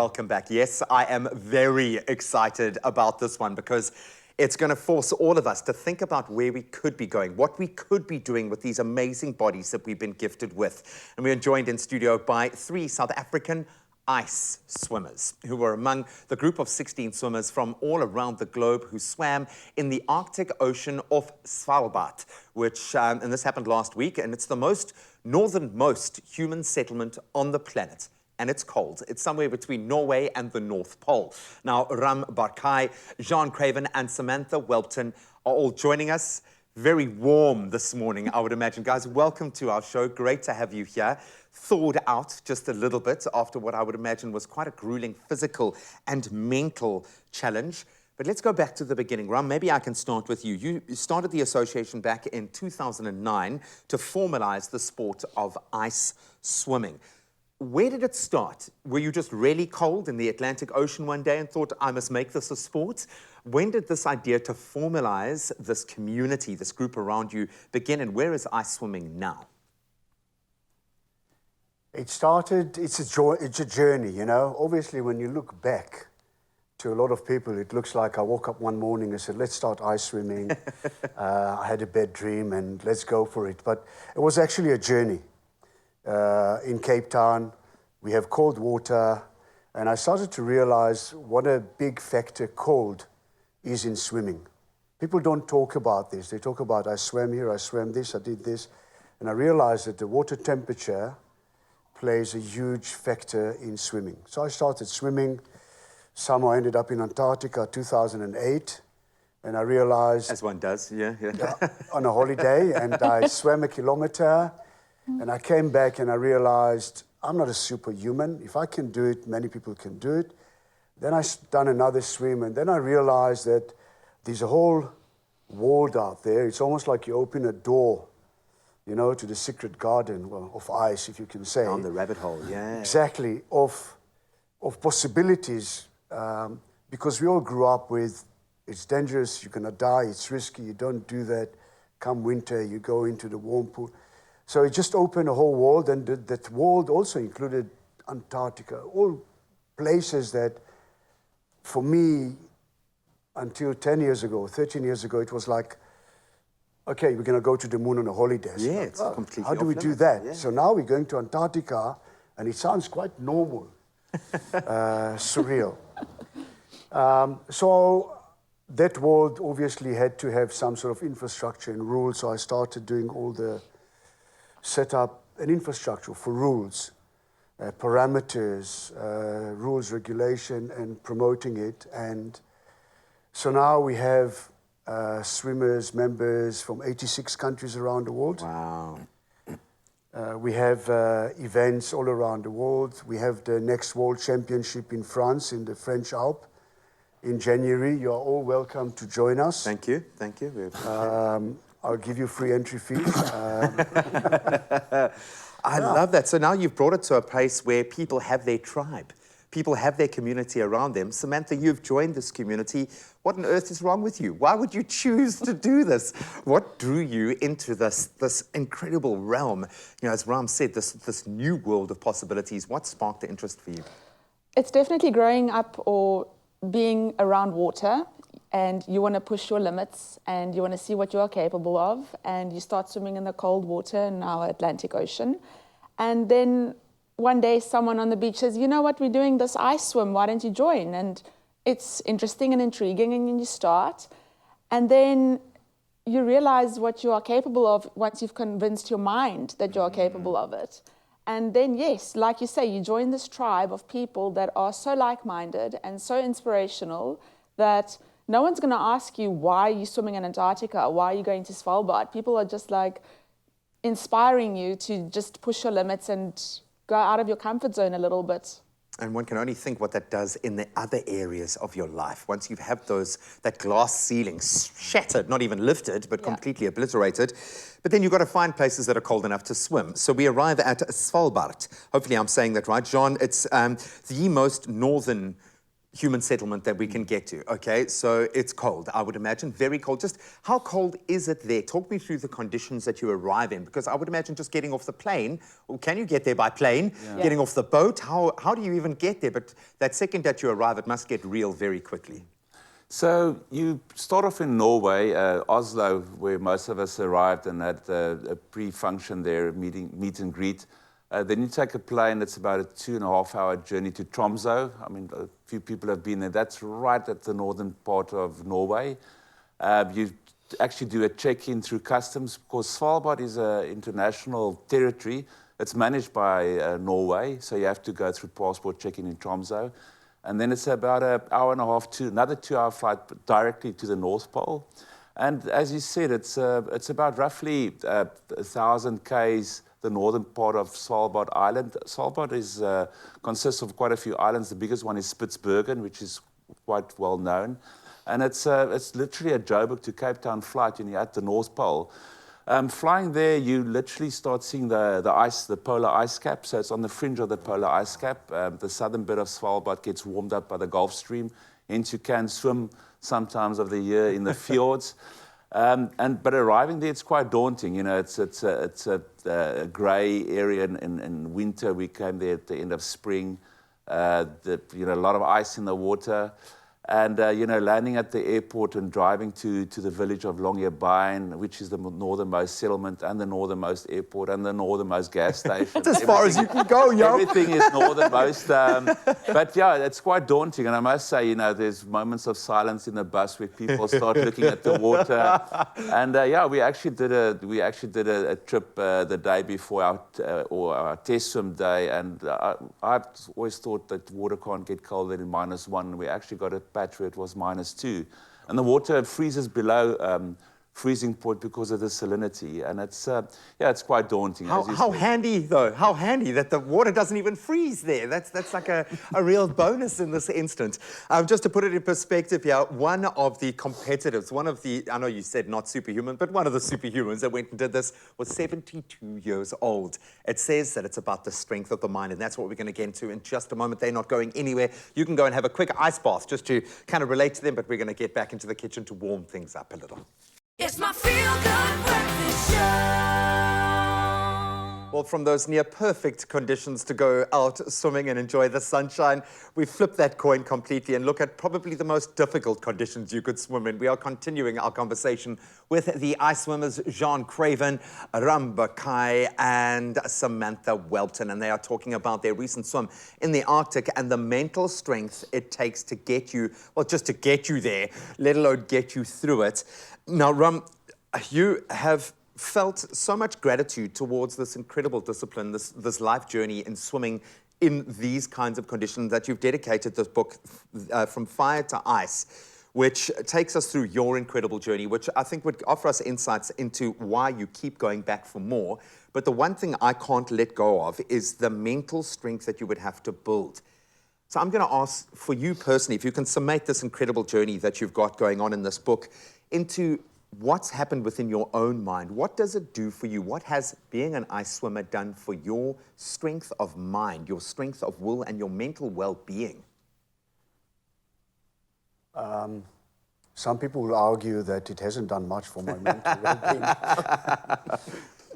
Welcome back. Yes, I am very excited about this one because it's going to force all of us to think about where we could be going, what we could be doing with these amazing bodies that we've been gifted with. And we are joined in studio by 3 South African ice swimmers who were among the group of 16 swimmers from all around the globe who swam in the Arctic Ocean off Svalbard, which, and this happened last week, and it's the northernmost human settlement on the planet. And it's cold. It's somewhere between Norway and the North Pole. Now, Ram Barkai, Jean Craven, and Samantha Welpton are all joining us. Very warm this morning, I would imagine. Guys, welcome to our show. Great to have you here. Thawed out just a little bit after what I would imagine was quite a grueling physical and mental challenge. But let's go back to the beginning. Ram, maybe I can start with you. You started the association back in 2009 to formalize the sport of ice swimming. Where did it start? Were you just really cold in the Atlantic Ocean one day and thought, I must make this a sport? When did this idea to formalize this community, this group around you, begin, and where is ice swimming now? It started, it's a journey, you know. Obviously, when you look back to a lot of people, it looks like I woke up one morning and said, let's start ice swimming. I had a bad dream and let's go for it. But it was actually a journey. In Cape Town, we have cold water, and I started to realize what a big factor cold is in swimming. People don't talk about this. They talk about, I swam here, I swam this, I did this. And I realized that the water temperature plays a huge factor in swimming. So I started swimming. Somehow I ended up in Antarctica 2008, and I realized... As one does, yeah. On a holiday, and I swam a kilometer. And I came back and I realized I'm not a superhuman. If I can do it, many people can do it. Then I done another swim, and then I realized that there's a whole world out there. It's almost like you open a door, you know, to the secret garden, well, of ice, if you can say. Down the rabbit hole, yeah. Exactly, of possibilities, because we all grew up with, it's dangerous, you're gonna die, it's risky, you don't do that. Come winter, you go into the warm pool. So it just opened a whole world, and that world also included Antarctica, all places that, for me, until 10 years ago, 13 years ago, it was like, okay, we're going to go to the moon on a holiday. Yeah, it's completely how do we do that? Yeah. So now we're going to Antarctica, and it sounds quite normal, surreal. So that world obviously had to have some sort of infrastructure and rules, so I started doing all the set up an infrastructure for rules, parameters, rules, regulation, and promoting it. And so now we have swimmers, members from 86 countries around the world. Wow. We have events all around the world. We have the next World Championship in France, in the French Alps, in January. You are all welcome to join us. Thank you, thank you. I'll give you free entry fees. I love that. So now you've brought it to a place where people have their tribe. People have their community around them. Samantha, you've joined this community. What on earth is wrong with you? Why would you choose to do this? What drew you into this incredible realm? You know, as Ram said, this new world of possibilities. What sparked the interest for you? It's definitely growing up or being around water. And you want to push your limits, and you want to see what you are capable of, and you start swimming in the cold water in our Atlantic Ocean. And then one day someone on the beach says, you know what, we're doing this ice swim, why don't you join? And it's interesting and intriguing, and you start. And then you realize what you are capable of once you've convinced your mind that you are capable of it. And then, yes, like you say, you join this tribe of people that are so like-minded and so inspirational that no one's going to ask you, why are you swimming in Antarctica? Why are you going to Svalbard? People are just like inspiring you to just push your limits and go out of your comfort zone a little bit. And one can only think what that does in the other areas of your life. Once you have that glass ceiling shattered, not even lifted, but completely obliterated. But then you've got to find places that are cold enough to swim. So we arrive at Svalbard. Hopefully I'm saying that right. John, it's the most northern human settlement that we can get to, okay? So it's cold, I would imagine, very cold. Just how cold is it there? Talk me through the conditions that you arrive in, because I would imagine just getting off the plane, or can you get there by plane? Yeah. Getting off the boat, how do you even get there? But that second that you arrive, it must get real very quickly. So you start off in Norway, Oslo, where most of us arrived and had a pre-function there, meet and greet. Then you take a plane, it's about a 2.5-hour journey to Tromsø. I mean, a few people have been there. That's right at the northern part of Norway. You actually do a check-in through customs, because Svalbard is an international territory. It's managed by Norway, so you have to go through passport check-in in Tromsø. And then it's about an hour and a half to another 2-hour flight directly to the North Pole. And as you said, it's about roughly 1,000 k's the northern part of Svalbard Island. Svalbard consists of quite a few islands. The biggest one is Spitsbergen, which is quite well known. And it's literally a Joburg to Cape Town flight, and you're at the North Pole. Flying there, you literally start seeing the ice, the polar ice cap. So it's on the fringe of the polar ice cap. The southern bit of Svalbard gets warmed up by the Gulf Stream. Hence you can swim sometimes of the year in the fjords. But arriving there, it's quite daunting. You know, it's a grey area in winter. We came there at the end of spring. A lot of ice in the water. And, landing at the airport and driving to the village of Longyearbyen, which is the northernmost settlement and the northernmost airport and the northernmost gas station. That's as far as you can go, yo. Everything is northernmost. But, yeah, it's quite daunting. And I must say, there's moments of silence in the bus where people start looking at the water. And, we actually did a trip the day before our test swim day. And I've always thought that water can't get colder than -1. We actually got a patch where it was -2, and the water freezes below freezing point because of the salinity, and it's quite daunting. How handy though? How handy that the water doesn't even freeze there. That's like a real bonus in this instance. Just to put it in perspective here, one of the competitors, I know you said not superhuman, but one of the superhumans that went and did this was 72 years old. It says that it's about the strength of the mind, and that's what we're going to get into in just a moment. They're not going anywhere. You can go and have a quick ice bath just to kind of relate to them, but we're going to get back into the kitchen to warm things up a little. It's my feel-good breakfast show. Well, from those near-perfect conditions to go out swimming and enjoy the sunshine, we flip that coin completely and look at probably the most difficult conditions you could swim in. We are continuing our conversation with the ice swimmers Jean Craven, Ramba Kai, and Samantha Welton, and they are talking about their recent swim in the Arctic and the mental strength it takes to get you, well, just to get you there, let alone get you through it. Now, Ram, you have felt so much gratitude towards this incredible discipline, this life journey in swimming in these kinds of conditions, that you've dedicated this book, From Fire to Ice, which takes us through your incredible journey, which I think would offer us insights into why you keep going back for more. But the one thing I can't let go of is the mental strength that you would have to build. So I'm going to ask for you personally, if you can summate this incredible journey that you've got going on in this book into what's happened within your own mind. What does it do for you? What has being an ice swimmer done for your strength of mind, your strength of will, and your mental well-being? Some people will argue that it hasn't done much for my mental well-being.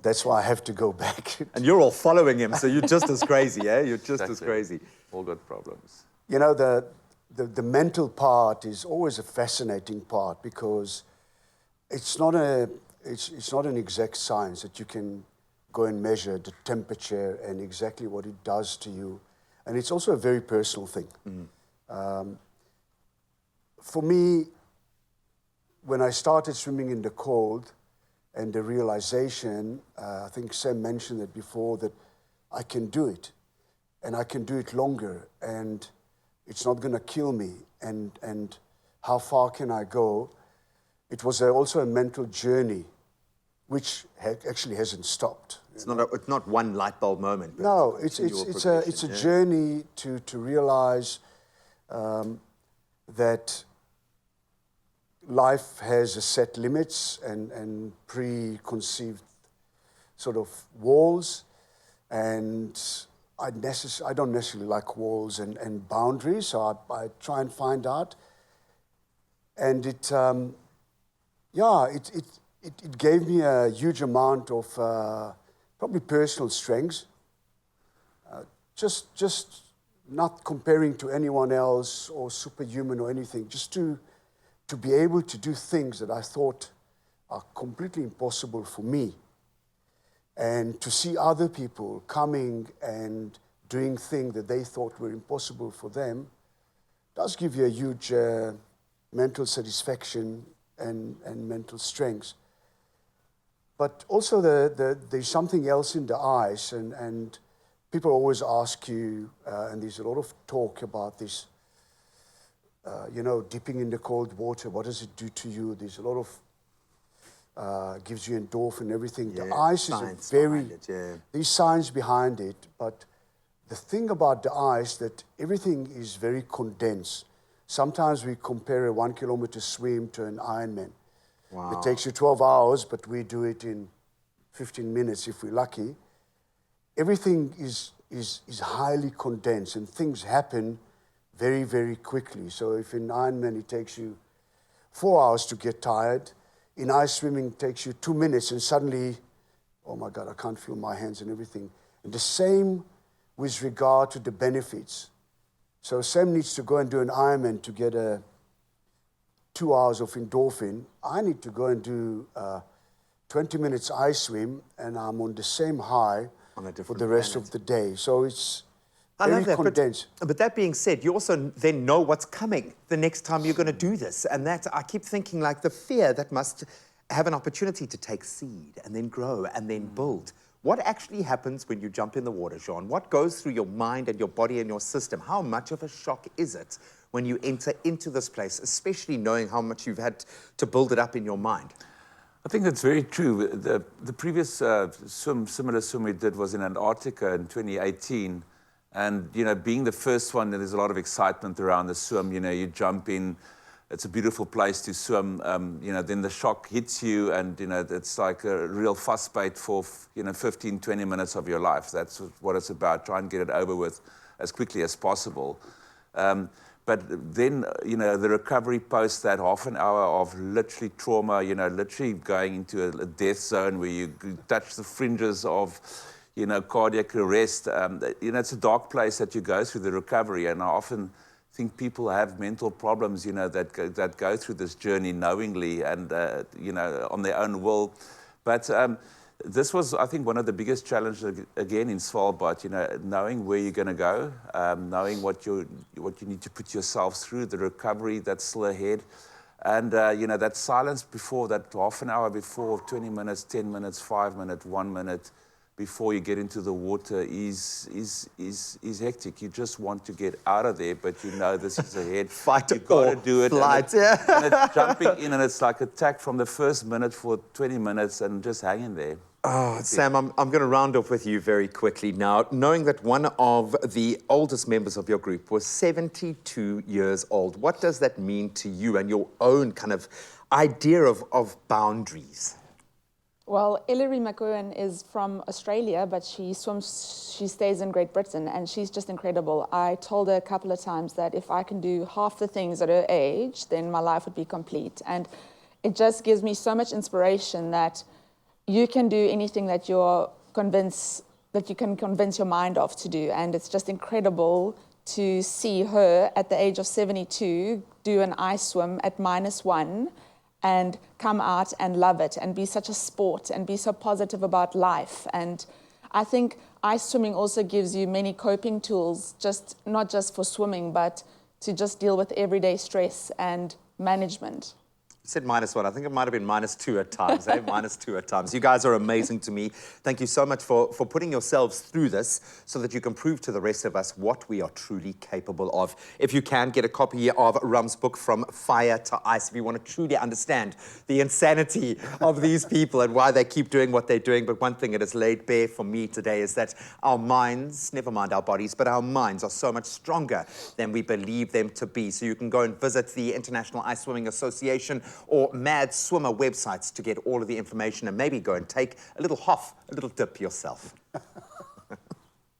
That's why I have to go back. And you're all following him, so you're just as crazy, eh? You're just as crazy. All got problems. You know, the mental part is always a fascinating part, because it's not an exact science that you can go and measure the temperature and exactly what it does to you. And it's also a very personal thing. For me, when I started swimming in the cold, and the realization, I think Sam mentioned it before, that I can do it, and I can do it longer, and it's not going to kill me, and how far can I go? It was also a mental journey, which actually hasn't stopped. It's not one light bulb moment. No, it's a journey to realize that life has a set limits and preconceived sort of walls, and I don't necessarily like walls and boundaries, so I try and find out. And it gave me a huge amount of probably personal strength. Just not comparing to anyone else or superhuman or anything, just to be able to do things that I thought are completely impossible for me. And to see other people coming and doing things that they thought were impossible for them does give you a huge mental satisfaction and mental strength. But also there's something else in the ice, and people always ask you, and there's a lot of talk about this, dipping in the cold water, what does it do to you? There's a lot of, gives you endorphin and everything. Yeah, the ice is a very, there's science behind it, but the thing about the ice that everything is very condensed. Sometimes we compare a 1 kilometer swim to an Ironman. Wow. It takes you 12 hours, but we do it in 15 minutes if we're lucky. Everything is highly condensed, and things happen very, very quickly. So if in Ironman it takes you 4 hours to get tired, in ice swimming it takes you 2 minutes, and suddenly, oh my God, I can't feel my hands and everything. And the same with regard to the benefits. So Sam needs to go and do an Ironman to get 2 hours of endorphin. I need to go and do 20 minutes ice swim, and I'm on the same high for the rest of the day. So it's very condensed. But that being said, you also then know what's coming the next time you're going to do this. And that, I keep thinking, like the fear that must have an opportunity to take seed and then grow and then build. What actually happens when you jump in the water, Jean? What goes through your mind and your body and your system? How much of a shock is it when you enter into this place, especially knowing how much you've had to build it up in your mind? I think that's very true. The previous similar swim we did was in Antarctica in 2018. And, being the first one, there's a lot of excitement around the swim. You jump in, it's a beautiful place to swim. Then the shock hits you, and, it's like a real fuss bait for, 15, 20 minutes of your life. That's what it's about. Try and get it over with as quickly as possible. But then, the recovery post that half an hour of literally trauma, literally going into a death zone where you touch the fringes of, cardiac arrest. It's a dark place that you go through the recovery. And I often think people have mental problems, that go through this journey knowingly and, on their own will. But this was, I think, one of the biggest challenges, again, in Svalbard, knowing where you're going to go, knowing what you need to put yourself through, the recovery that's still ahead. And, that silence before, that half an hour before, 20 minutes, 10 minutes, 5 minutes, 1 minute, before you get into the water is hectic. You just want to get out of there, but this is ahead. Fight You've got to do it. Flight, and it's jumping in, and it's like attack from the first minute for 20 minutes and just hanging there. Oh, Sam, I'm going to round off with you very quickly now, knowing that one of the oldest members of your group was 72 years old. What does that mean to you and your own kind of idea of boundaries? Well, Hilary McEwen is from Australia, but she stays in Great Britain, and she's just incredible. I told her a couple of times that if I can do half the things at her age, then my life would be complete. And it just gives me so much inspiration that you can do anything that you can convince your mind of to do. And it's just incredible to see her at the age of 72 do an ice swim at -1 and come out and love it and be such a sport and be so positive about life. And I think ice swimming also gives you many coping tools, not just for swimming, but to just deal with everyday stress and management. You said -1. I think it might have been -2 at times, -2 at times. You guys are amazing to me. Thank you so much for putting yourselves through this so that you can prove to the rest of us what we are truly capable of. If you can, get a copy of Rum's book, From Fire to Ice, if you want to truly understand the insanity of these people and why they keep doing what they're doing. But one thing it has laid bare for me today is that our minds, never mind our bodies, but our minds are so much stronger than we believe them to be. So you can go and visit the International Ice Swimming Association or Mad Swimmer websites to get all of the information and maybe go and take a little dip yourself.